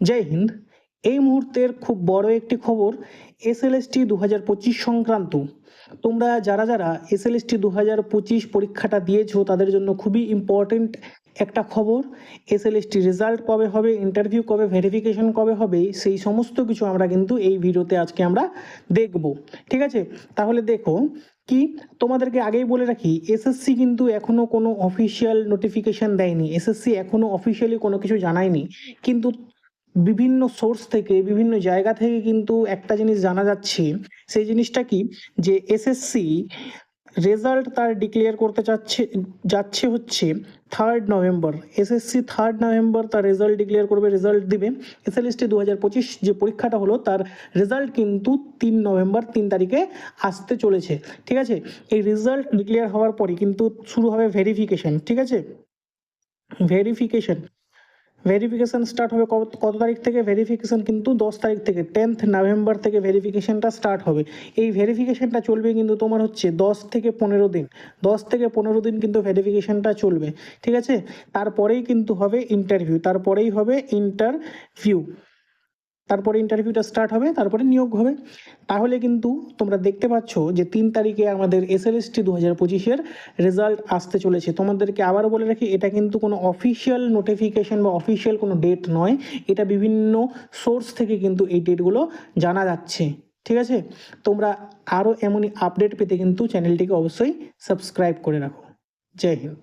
জয় হিন্দ। এই মুহূর্তের খুব বড় একটি খবর এসএলএসটি 2025 সংক্রান্ত। তোমরা যারা যারা এসএলএসটি 2025 পরীক্ষাটা দিয়েছো তাদের জন্য খুবই ইম্পর্টেন্ট একটা খবর। এসএলএসটি রেজাল্ট কবে হবে, ইন্টারভিউ কবে, ভেরিফিকেশন কবে হবে, সেই সমস্ত কিছু আমরা কিন্তু এই ভিডিওতে আজকে আমরা দেখব। ঠিক আছে, তাহলে দেখো কি, তোমাদেরকে আগেই বলে রাখি, এসএসসি কিন্তু এখনো কোনো অফিসিয়াল নোটিফিকেশন দেয়নি, এসএসসি এখনো অফিসিয়ালি কোনো কিছু জানায়নি, কিন্তু বিভিন্ন সোর্স থেকে বিভিন্ন জায়গা থেকে কিন্তু একটা জিনিস জানা যাচ্ছে। সেই জিনিসটা কি, যে এসএসসি রেজাল্ট তার ডিক্লেয়ার করতে যাচ্ছে হচ্ছে 3rd November. SSC 3rd November তার রেজাল্ট ডিক্লেয়ার করবে, রেজাল্ট দিবে। এসএলএসটি 2025 যে পরীক্ষাটা হলো তার রেজাল্ট কিন্তু 3 নভেম্বর 3 তারিখে আসতে চলেছে। ঠিক আছে, এই রেজাল্ট ডিক্লেয়ার হওয়ার পরই কিন্তু শুরু হবে ভেরিফিকেশন। ঠিক আছে, ভেরিফিকেশন স্টার্ট হবে কত তারিখ থেকে? ভেরিফিকেশন কিন্তু 10 তারিখ থেকে, 10th নভেম্বর থেকে ভেরিফিকেশনটা স্টার্ট হবে। এই ভেরিফিকেশনটা চলবে কিন্তু তোমার হচ্ছে 10 থেকে 15 দিন, 10 থেকে 15 দিন কিন্তু ভেরিফিকেশনটা চলবে। ঠিক আছে, তারপরেই কিন্তু হবে ইন্টারভিউ, তারপরে ইন্টারভিউটা স্টার্ট হবে, তারপরে নিয়োগ হবে। তাহলে কিন্তু তোমরা দেখতে পাচ্ছ যে 3 তারিখে আমাদের এসএলএসটি 2025-এর রেজাল্ট আসতে চলেছে। তোমাদেরকে আবারও বলে রাখি, এটা কিন্তু কোনো অফিসিয়াল নোটিফিকেশন বা অফিসিয়াল কোনো ডেট নয়, এটা বিভিন্ন সোর্স থেকে কিন্তু এই ডেটগুলো জানা যাচ্ছে। ঠিক আছে, তোমরা আরও এমনই আপডেট পেতে কিন্তু চ্যানেলটিকে অবশ্যই সাবস্ক্রাইব করে রাখো। জয় হিন্দ।